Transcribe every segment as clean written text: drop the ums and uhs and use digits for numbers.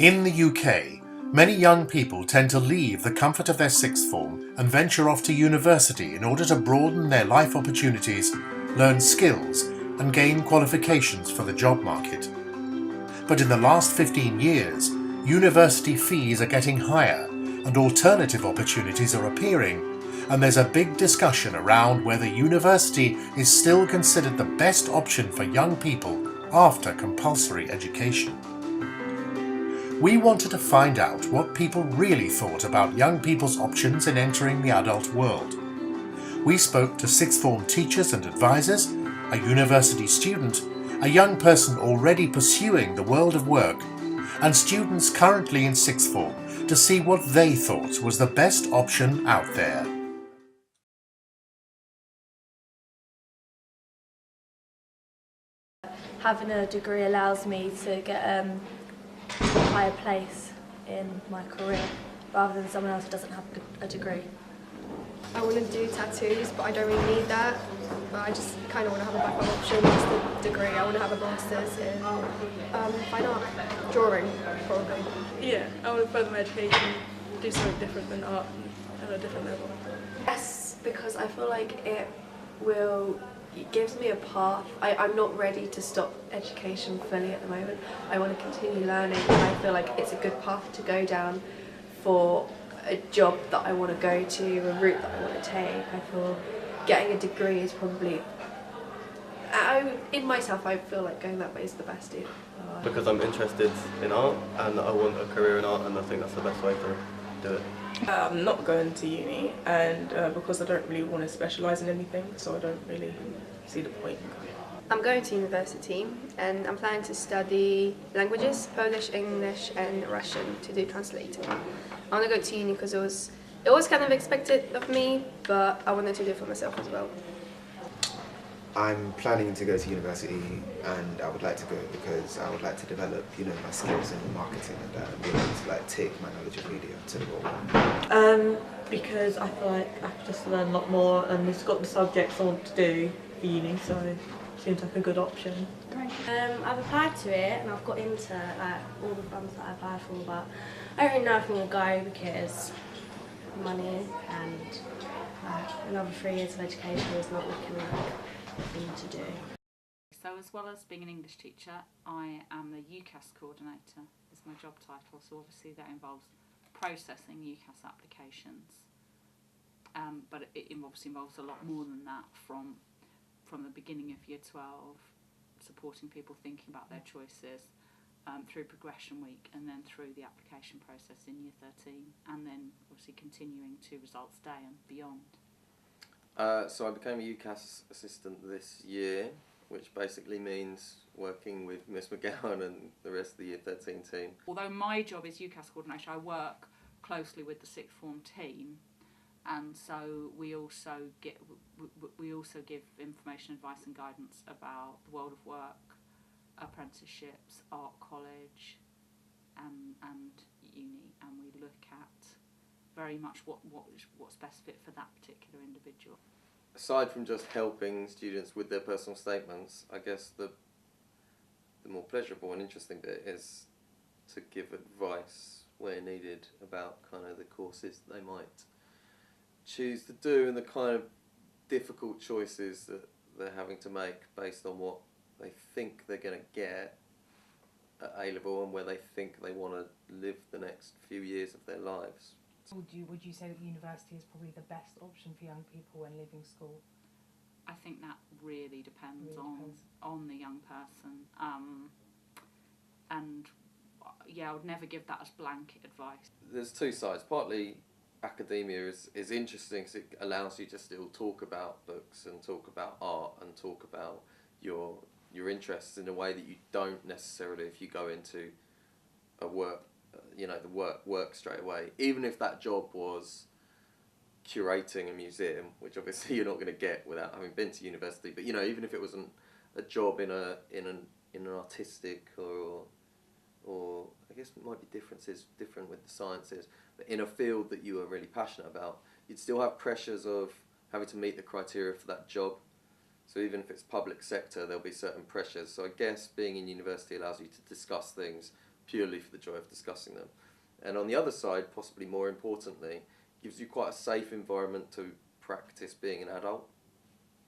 In the UK, many young people tend to leave the comfort of their sixth form and venture off to university in order to broaden their life opportunities, learn skills, and gain qualifications for the job market. But in the last 15 years, university fees are getting higher and alternative opportunities are appearing, and there's a big discussion around whether university is still considered the best option for young people after compulsory education. We wanted to find out what people really thought about young people's options in entering the adult world. We spoke to sixth form teachers and advisors, a university student, a young person already pursuing the world of work, and students currently in sixth form to see what they thought was the best option out there. Having a degree allows me to get a higher place in my career rather than someone else who doesn't have a degree. I want to do tattoos, but I don't really need that. But I just kind of want to have a backup option, just a degree. I want to have a master's in fine art, drawing, probably. Yeah, I want to further my education, do something different than art at a different level. Yes, because I feel like it gives me a path. I'm not ready to stop education fully at the moment. I want to continue learning, and I feel like it's a good path to go down for a job that I want to go to, a route that I want to take. I feel getting a degree is probably, in myself, I feel like going that way is the best deal. Because I'm interested in art and I want a career in art, and I think that's the best way to do it. I'm not going to uni, and because I don't really want to specialise in anything, so I don't really see the point. I'm going to university and I'm planning to study languages, Polish, English and Russian, to do translating. I want to go to uni because it was kind of expected of me, but I wanted to do it for myself as well. I'm planning to go to university, and I would like to go because I would like to develop, my skills in marketing and that, and be able to take my knowledge of media to the world. Because I feel like I could just learn a lot more, and it's got the subjects I want to do for uni, so it seems like a good option. I've applied to it and I've got into all the ones that I applied for, but I don't really know if I'm going to go because money and another 3 years of education is not looking like a thing to do. So as well as being an English teacher, I am the UCAS coordinator, is my job title, so obviously that involves processing UCAS applications. But it obviously involves a lot more than that, from the beginning of Year 12, supporting people thinking about their choices, through progression week, and then through the application process in Year 13, and then obviously continuing to results day and beyond. So I became a UCAS assistant this year, which basically means working with Miss McGowan and the rest of the Year 13 team. Although my job is UCAS coordinator, I work closely with the sixth form team, and so we also give information, advice and guidance about the world of work, apprenticeships, art college and uni, and we look at very much what's best fit for that particular individual. Aside from just helping students with their personal statements, I guess the more pleasurable and interesting bit is to give advice where needed about kind of the courses they might choose to do, and the kind of difficult choices that they're having to make based on what they think they're going to get at A-level and where they think they want to live the next few years of their lives. Would you say that university is probably the best option for young people when leaving school? I think that really depends on the young person, and yeah, I would never give that as blanket advice. There's two sides. Partly academia is interesting because it allows you to still talk about books and talk about art and talk about your interests in a way that you don't necessarily if you go into a work, the work straight away. Even if that job was curating a museum, which obviously you're not going to get without having been to university, but even if it wasn't a job in an artistic or I guess it might be different with the sciences, but in a field that you are really passionate about, you'd still have pressures of having to meet the criteria for that job. So even if it's public sector, there'll be certain pressures. So I guess being in university allows you to discuss things purely for the joy of discussing them. And on the other side, possibly more importantly, gives you quite a safe environment to practice being an adult.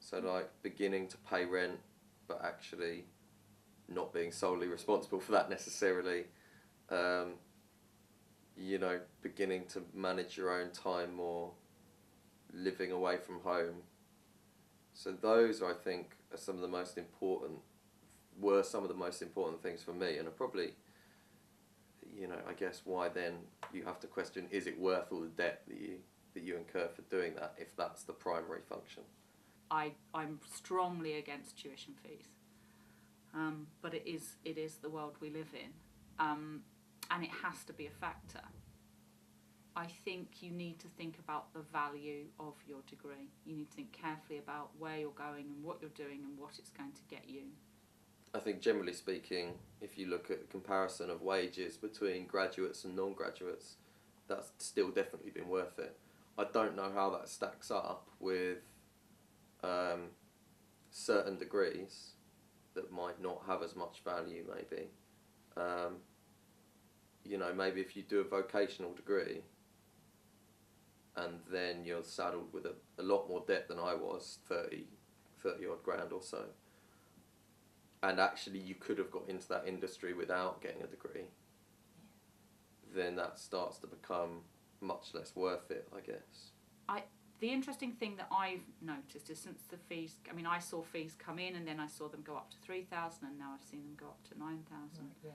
So like beginning to pay rent, but actually not being solely responsible for that necessarily. You know, beginning to manage your own time more, living away from home. So those, I think, are some of the most important, were some of the most important things for me, and are probably, you know, I guess why then you have to question, is it worth all the debt that you incur for doing that, if that's the primary function? I'm strongly against tuition fees, but it is the world we live in, and it has to be a factor. I think you need to think about the value of your degree. You need to think carefully about where you're going and what you're doing and what it's going to get you. I think generally speaking, if you look at the comparison of wages between graduates and non-graduates, that's still definitely been worth it. I don't know how that stacks up with certain degrees that might not have as much value, maybe. You know, maybe if you do a vocational degree and then you're saddled with a lot more debt than I was, 30 odd grand or so, and actually you could have got into that industry without getting a degree, then that starts to become much less worth it, I guess. The interesting thing that I've noticed is since the fees, I mean, I saw fees come in and then I saw them go up to 3,000 and now I've seen them go up to 9,000. Right, yeah.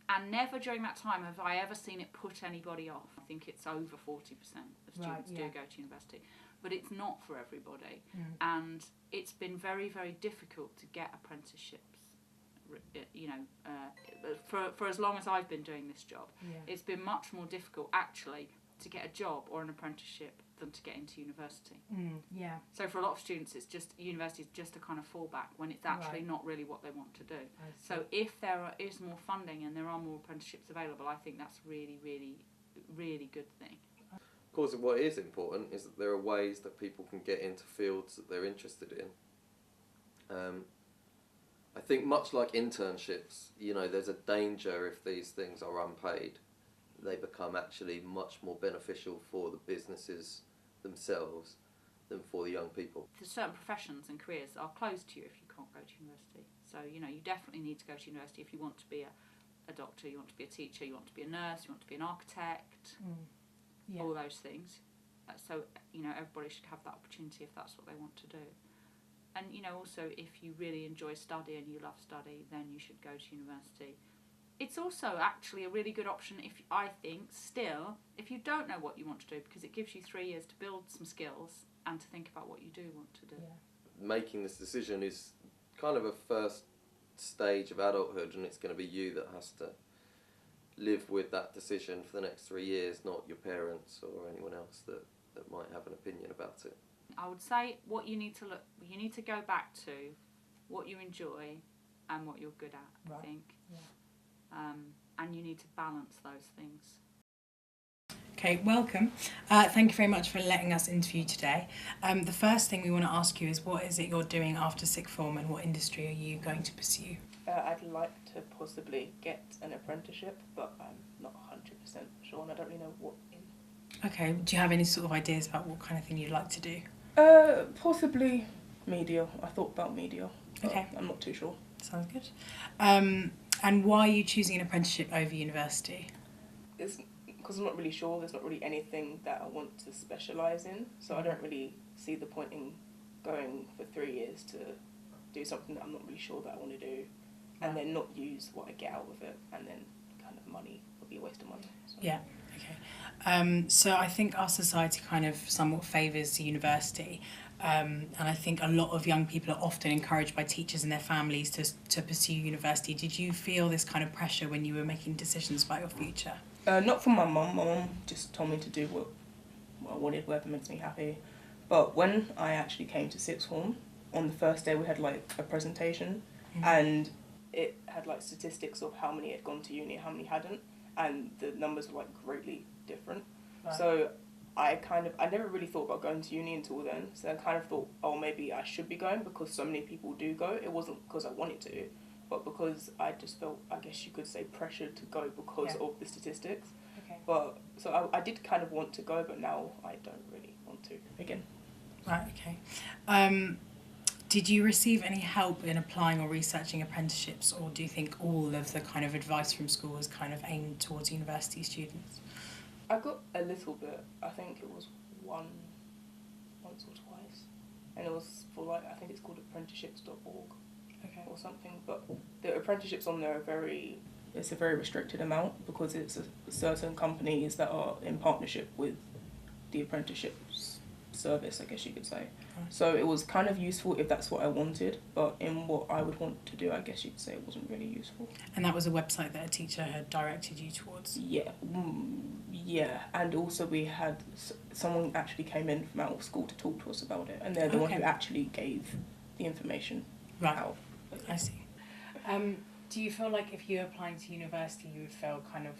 And never during that time have I ever seen it put anybody off. I think it's over 40% of students do go to university. But it's not for everybody. And it's been very, very difficult to get apprenticeships, you know, for as long as I've been doing this job. It's been much more difficult, actually, to get a job or an apprenticeship than to get into university. So for a lot of students, it's just university is just a kind of fallback when it's actually not really what they want to do. So if there is more funding and there are more apprenticeships available, I think that's really, really, really good thing. Of course, what is important is that there are ways that people can get into fields that they're interested in. I think much like internships, you know, there's a danger if these things are unpaid. They become actually much more beneficial for the businesses themselves than for the young people. There's certain professions and careers that are closed to you if you can't go to university. So, you know, you definitely need to go to university if you want to be a doctor, you want to be a teacher, you want to be a nurse, you want to be an architect, all those things. So, you know, everybody should have that opportunity if that's what they want to do. And, you know, also if you really enjoy study and you love study, then you should go to university. It's also actually a really good option if you don't know what you want to do, because it gives you 3 years to build some skills and to think about what you do want to do. Making this decision is kind of a first stage of adulthood, and it's going to be you that has to live with that decision for the next 3 years, not your parents or anyone else that might have an opinion about it. I would say you need to go back to what you enjoy and what you're good at, I think. And you need to balance those things. Okay, welcome. Thank you very much for letting us interview today. The first thing we want to ask you is, what is it you're doing after sixth form and what industry are you going to pursue? I'd like to possibly get an apprenticeship, but I'm not 100% sure and I don't really know what in. Okay, do you have any sort of ideas about what kind of thing you'd like to do? Possibly media. I thought about media. Okay. I'm not too sure. Sounds good. And why are you choosing an apprenticeship over university? It's because I'm not really sure. There's not really anything that I want to specialise in, so I don't really see the point in going for 3 years to do something that I'm not really sure that I want to do, and then not use what I get out of it, and then kind of money will be a waste of money. So. Yeah, okay. So I think our society kind of somewhat favours university, and I think a lot of young people are often encouraged by teachers and their families to pursue university. Did you feel this kind of pressure when you were making decisions about your future? Not from my mum. My mum just told me to do what I wanted, whatever makes me happy. But when I actually came to sixth form, on the first day we had like a presentation, and it had like statistics of how many had gone to uni, how many hadn't, and the numbers were like greatly different. Right. So I never really thought about going to uni until then. So I kind of thought, oh, maybe I should be going because so many people do go. It wasn't because I wanted to. but because I just felt, I guess you could say, pressured to go because of the statistics. Okay. But so I did kind of want to go, but now I don't really want to again. Right, okay. Did you receive any help in applying or researching apprenticeships, or do you think all of the kind of advice from school was kind of aimed towards university students? I got a little bit. I think it was once or twice, and it was for like, I think it's called apprenticeships.org. Okay. Or something, but the apprenticeships on there are it's a very restricted amount because it's certain companies that are in partnership with the apprenticeships service, I guess you could say. Right. So it was kind of useful if that's what I wanted, but in what I would want to do, I guess you could say it wasn't really useful. And that was a website that a teacher had directed you towards? Yeah, yeah, and also we had someone actually came in from out of school to talk to us about it, and they're the one who actually gave the information out. I see. Do you feel like if you're applying to university, you would feel kind of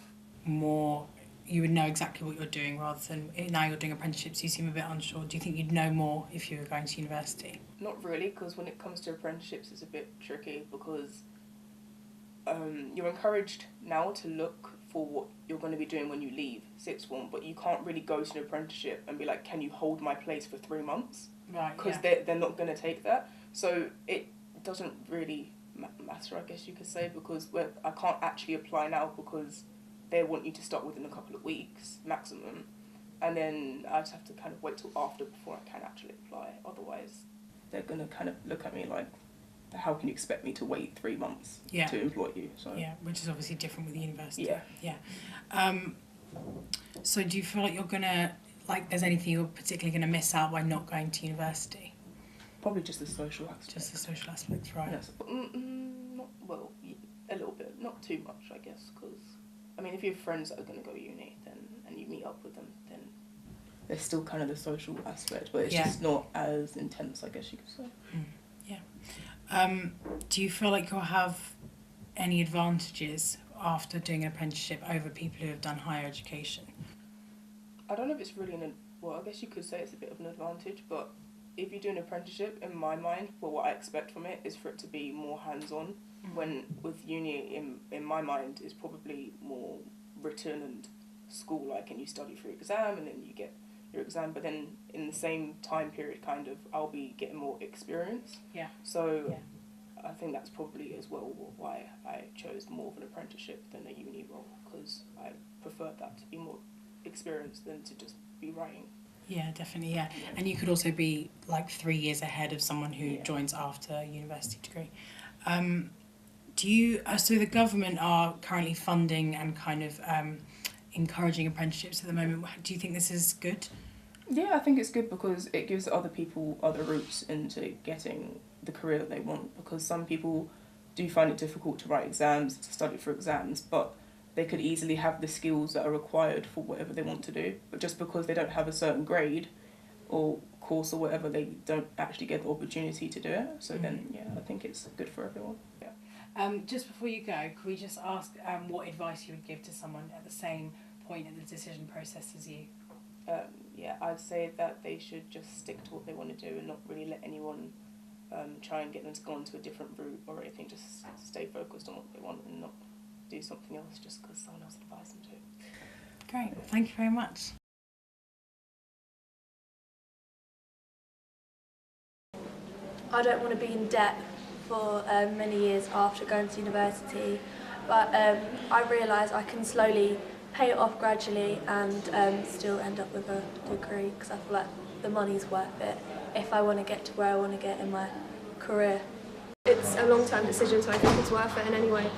more, you would know exactly what you're doing rather than now you're doing apprenticeships, you seem a bit unsure. Do you think you'd know more if you were going to university? Not really, because when it comes to apprenticeships, it's a bit tricky because you're encouraged now to look for what you're going to be doing when you leave sixth form, but you can't really go to an apprenticeship and be like, can you hold my place for 3 months? Right. Because they're not going to take that. So it doesn't really matter, I guess you could say, because I can't actually apply now because they want you to start within a couple of weeks maximum, and then I just have to kind of wait till after before I can actually apply. Otherwise, they're going to kind of look at me like, how can you expect me to wait 3 months to employ you? So yeah, which is obviously different with the university. Yeah. So do you feel like you're gonna, like, there's anything you're particularly gonna miss out by not going to university? Probably just the social aspect. Just the social aspects, right? Yes. Not, well, a little bit, not too much, I guess, because I mean, if you have friends that are going to go uni, then and you meet up with them, then there's still kind of the social aspect, but it's just not as intense, I guess you could say. Do you feel like you'll have any advantages after doing an apprenticeship over people who have done higher education? I don't know if it's really I guess you could say it's a bit of an advantage, but if you do an apprenticeship, in my mind, what I expect from it is for it to be more hands-on, when with uni, in my mind, is probably more written and school-like, and you study for your exam, and then you get your exam, but then in the same time period, kind of, I'll be getting more experience. Yeah. So I think that's probably as well why I chose more of an apprenticeship than a uni role, because I preferred that to be more experienced than to just be writing. Yeah, definitely, yeah. And you could also be like 3 years ahead of someone who joins after a university degree. So the government are currently funding and kind of encouraging apprenticeships at the moment. Do you think this is good? Yeah, I think it's good because it gives other people other routes into getting the career that they want, because some people do find it difficult to write exams, to study for exams, but they could easily have the skills that are required for whatever they want to do, but just because they don't have a certain grade or course or whatever, they don't actually get the opportunity to do it. So then, I think it's good for everyone. Yeah. Just before you go, could we just ask what advice you would give to someone at the same point in the decision process as you? I'd say that they should just stick to what they want to do and not really let anyone try and get them to go onto a different route or anything. Just stay focused on what they want and not do something else just because someone else advised them to. Great, thank you very much. I don't want to be in debt for many years after going to university, but I realise I can slowly pay it off gradually and still end up with a degree, because I feel like the money's worth it if I want to get to where I want to get in my career. It's a long-term decision, so I think it's worth it. And anyway,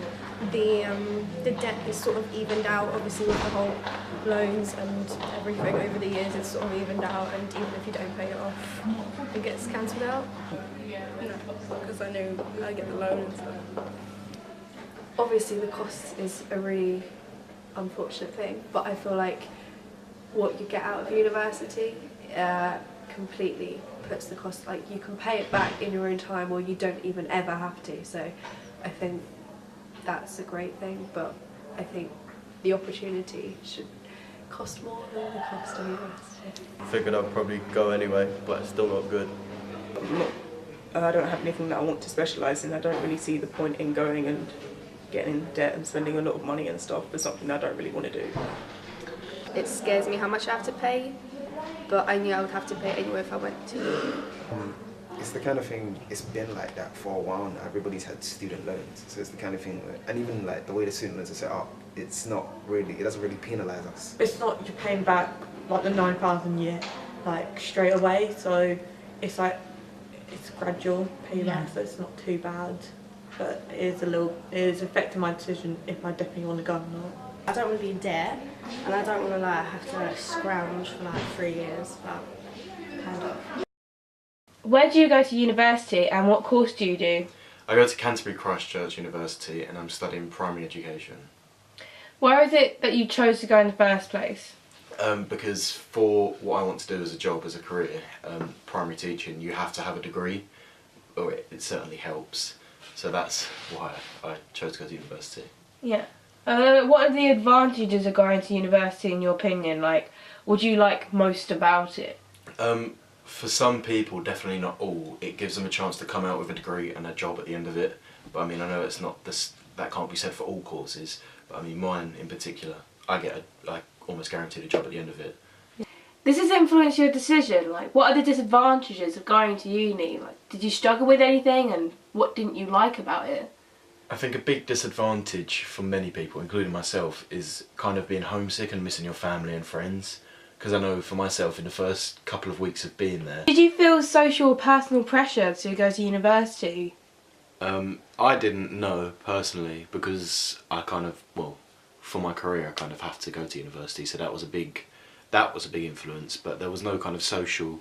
the debt is sort of evened out, obviously with the whole loans and everything over the years. It's sort of evened out, and even if you don't pay it off, it gets cancelled out. Because I know I get the loan and stuff. Obviously, the cost is a really unfortunate thing, but I feel like what you get out of university completely puts the cost, like you can pay it back in your own time, or you don't even ever have to. So I think that's a great thing, but I think the opportunity should cost more than the cost of university. Figured I'd probably go anyway, but it's still not good. I don't have anything that I want to specialise in. I don't really see the point in going and getting in debt and spending a lot of money and stuff for something that I don't really want to do. It scares me how much I have to pay, but I knew I would have to pay anyway if I went to. It's the kind of thing, it's been like that for a while now. Everybody's had student loans, so it's the kind of thing where, and even like the way the student loans are set up, it's not really, it doesn't really penalise us. It's not you're paying back like the 9,000 a year like straight away, so it's like it's gradual payback, so it's not too bad. But it is affecting my decision if I definitely want to go or not. I don't want to be in debt, and I don't want to like have to like scrounge for like 3 years, but kind of. Where do you go to university and what course do you do? I go to Canterbury Christchurch University and I'm studying primary education. Why is it that you chose to go in the first place? Because for what I want to do as a job, as a career, primary teaching, you have to have a degree, or it certainly helps. So that's why I chose to go to university. Yeah. What are the advantages of going to university in your opinion? Like, what do you like most about it? For some people, definitely not all, it gives them a chance to come out with a degree and a job at the end of it. But I mean, I know it's not this, that can't be said for all courses, but I mean mine in particular, I get almost guaranteed a job at the end of it. This has influenced your decision. Like, what are the disadvantages of going to uni? Like, did you struggle with anything, and what didn't you like about it? I think a big disadvantage for many people, including myself, is kind of being homesick and missing your family and friends. Because I know for myself, in the first couple of weeks of being there... Did you feel social or personal pressure to go to university? I didn't know, personally, because I kind of, well, for my career I kind of have to go to university, so that was a big influence, but there was no kind of social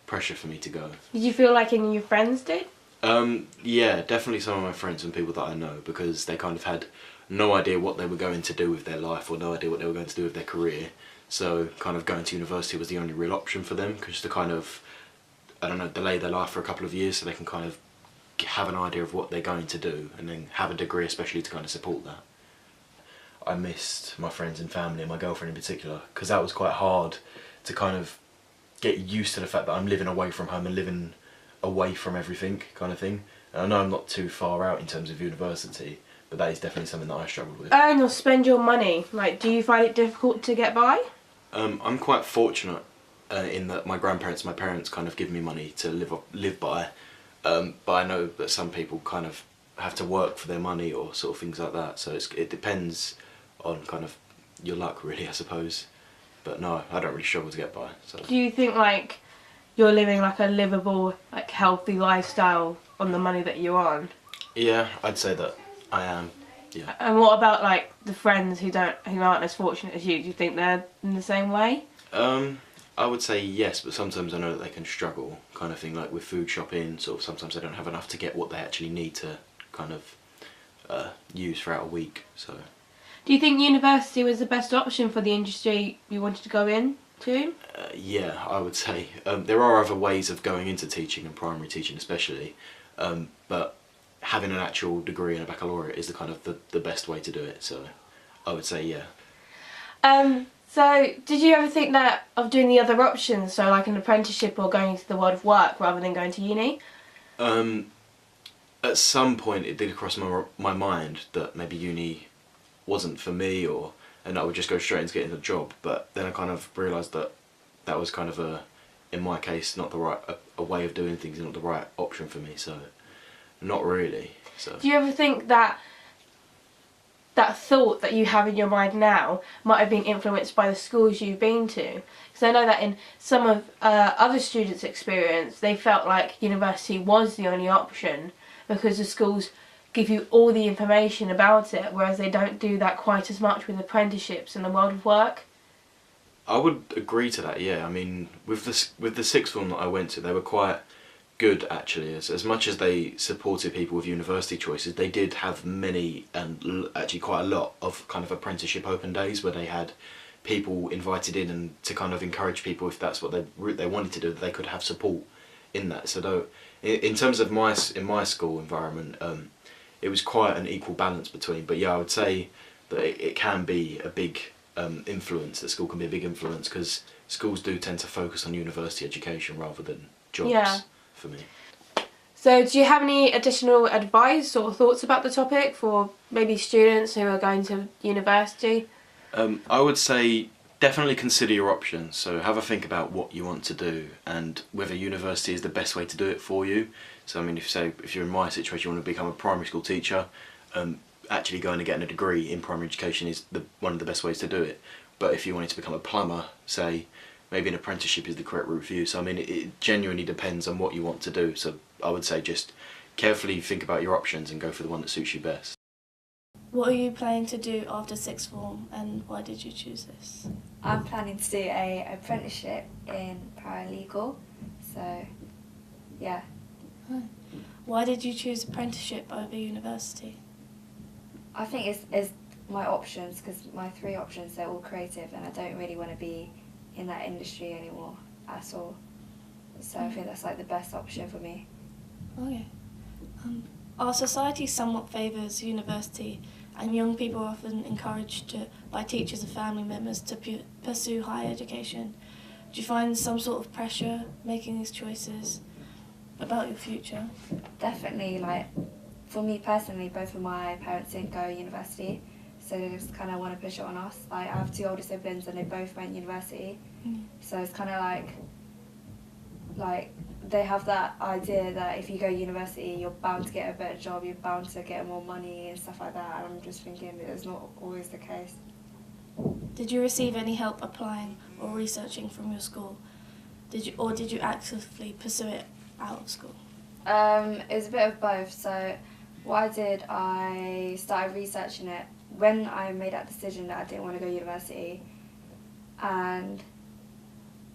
pressure for me to go. Did you feel like any of your friends did? Yeah, definitely some of my friends and people that I know, because they kind of had no idea what they were going to do with their life or no idea what they were going to do with their career. So kind of going to university was the only real option for them, because to kind of, I don't know, delay their life for a couple of years so they can kind of have an idea of what they're going to do and then have a degree especially to kind of support that. I missed my friends and family and my girlfriend in particular, because that was quite hard to kind of get used to the fact that I'm living away from home and living away from everything kind of thing. And I know I'm not too far out in terms of university, but that is definitely something that I struggled with. Earn or spend your money. Like, do you find it difficult to get by? I'm quite fortunate in that my grandparents, my parents kind of give me money to live by, but I know that some people kind of have to work for their money or sort of things like that, so it depends on kind of your luck really, I suppose. But no, I don't really struggle to get by. So. Do you think like you're living like a livable, like healthy lifestyle on the money that you're on? Yeah, I'd say that I am. Yeah. And what about like the friends who aren't as fortunate as you? Do you think they're in the same way? I would say yes, but sometimes I know that they can struggle, kind of thing, like with food shopping, sort of sometimes they don't have enough to get what they actually need to kind of use throughout a week, so. Do you think university was the best option for the industry you wanted to go into? Yeah, I would say. There are other ways of going into teaching and primary teaching especially, but having an actual degree and a baccalaureate is the kind of the best way to do it, so I would say yeah. So did you ever think that of doing the other options, so like an apprenticeship or going into the world of work rather than going to uni? At some point it did cross my mind that maybe uni wasn't for me, and I would just go straight into getting a job, but then I kind of realised that that was kind of in my case, not the right a way of doing things, not the right option for me, so not really. So. Do you ever think that that thought that you have in your mind now might have been influenced by the schools you've been to? Because I know that in some of other students' experience, they felt like university was the only option because the schools give you all the information about it, whereas they don't do that quite as much with apprenticeships in the world of work. I would agree to that, yeah. I mean, with the sixth form that I went to, they were quite good actually. As much as they supported people with university choices, they did have many and actually quite a lot of kind of apprenticeship open days where they had people invited in and to kind of encourage people, if that's what they wanted to do, that they could have support in that. So though, in terms of my school environment, it was quite an equal balance between. But yeah, I would say that it can be a big influence. That school can be a big influence because schools do tend to focus on university education rather than jobs. Yeah. For me. So do you have any additional advice or thoughts about the topic for maybe students who are going to university? I would say definitely consider your options. So have a think about what you want to do and whether university is the best way to do it for you. So I mean, if you're in my situation, you want to become a primary school teacher, actually going and getting a degree in primary education is one of the best ways to do it. But if you wanted to become a plumber, say, maybe an apprenticeship is the correct route for you. So I mean, it genuinely depends on what you want to do. So I would say just carefully think about your options and go for the one that suits you best. What are you planning to do after sixth form, and why did you choose this? I'm planning to do a apprenticeship in paralegal, so yeah. Why did you choose apprenticeship over university? I think it's my options, because my 3 options, they're all creative, and I don't really want to be in that industry anymore at all. So I think that's like the best option for me. Okay. Our society somewhat favours university, and young people are often encouraged by teachers and family members to pursue higher education. Do you find some sort of pressure making these choices about your future? Definitely, like, for me personally, both of my parents didn't go to university, so they just kind of want to push it on us. Like, I have 2 older siblings and they both went to university, so it's kind of like they have that idea that if you go to university, you're bound to get a better job, you're bound to get more money and stuff like that, and I'm just thinking that it's not always the case. Did you receive any help applying or researching from your school? Did you actively pursue it out of school? It was a bit of both. So what I did, I started researching it when I made that decision that I didn't want to go to university, and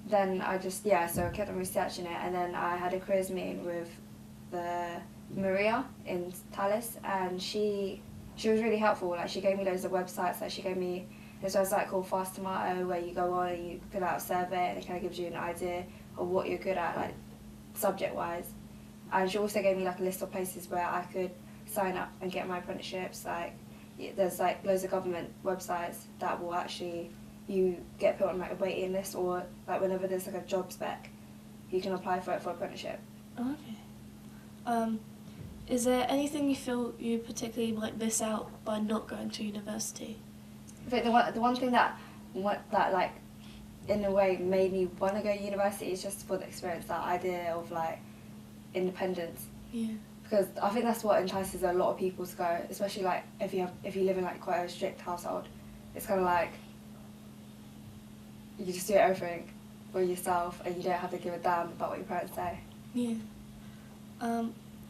then I just, so I kept on researching it, and then I had a careers meeting with Maria in Talis, and she was really helpful. Like, she gave me loads of websites. Like, she gave me this website called Fast Tomato, where you go on and you fill out a survey, and it kind of gives you an idea of what you're good at, like subject-wise. And she also gave me like a list of places where I could sign up and get my apprenticeships. Like, there's like loads of government websites that will actually, you get put on like a waiting list, or like whenever there's like a job spec, you can apply for it for apprenticeship. Okay. Is there anything you feel you particularly might miss out by not going to university? I think the one thing that like in a way made me want to go to university is just for the experience, that idea of like independence. Yeah. Because I think that's what entices a lot of people to go, especially like if you live in like quite a strict household. It's kind of like you just do everything for yourself, and you don't have to give a damn about what your parents say. Yeah.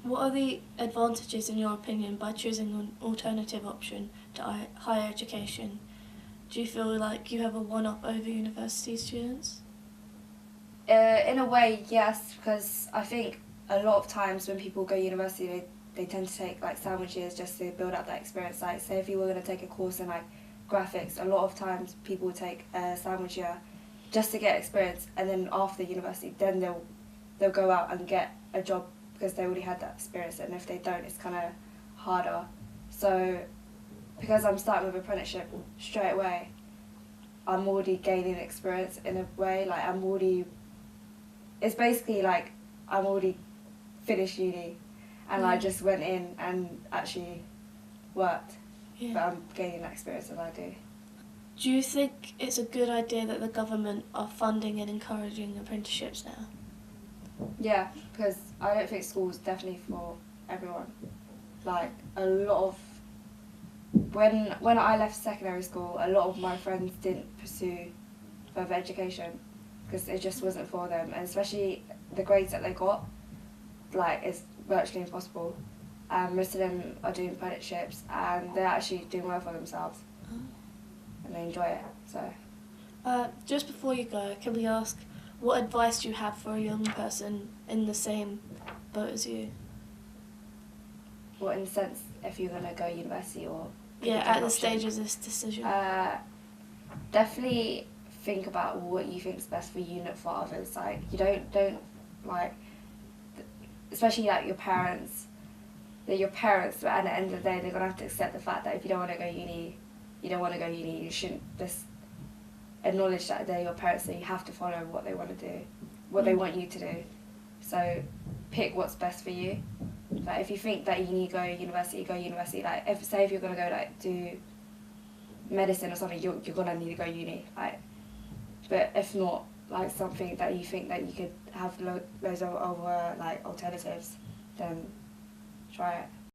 What are the advantages, in your opinion, by choosing an alternative option to higher education? Do you feel like you have a one-up over university students? In a way, yes, because I think a lot of times when people go to university, they tend to take like sandwiches just to build up that experience. Like, say if you were going to take a course in like graphics, a lot of times people will take a sandwich year just to get experience, and then after university, then they'll go out and get a job because they already had that experience, and if they don't, it's kind of harder. So because I'm starting with apprenticeship straight away, I'm already gaining experience in a way. Like, it's basically like I'm already finished uni, and I just went in and actually worked. Yeah. But I'm gaining that experience as I do. Do you think it's a good idea that the government are funding and encouraging apprenticeships now? Yeah, because I don't think school's definitely for everyone. Like, a lot of when I left secondary school, a lot of my friends didn't pursue further education because it just wasn't for them, and especially the grades that they got, like, it's virtually impossible. Most of them are doing apprenticeships, and they're actually doing well for themselves, and they enjoy it. So. Just before you go, can we ask, what advice do you have for a young person in the same boat as you? What, in the sense, if you're going to go to university or... Yeah, at the stage of this decision. Definitely think about what you think's best for you, not for others. Like, you don't like, especially like your parents, but at the end of the day, they're going to have to accept the fact that if you don't want to go uni, you don't want to go uni. You shouldn't just acknowledge that they're your parents, so you have to follow what they want to do, what they want you to do. So pick what's best for you. Like if you think that you need to go university, go university. Like if you're gonna go like do medicine or something, you're gonna need to go uni. Like, but if not, like something that you think that you could have loads of other like alternatives, then try it.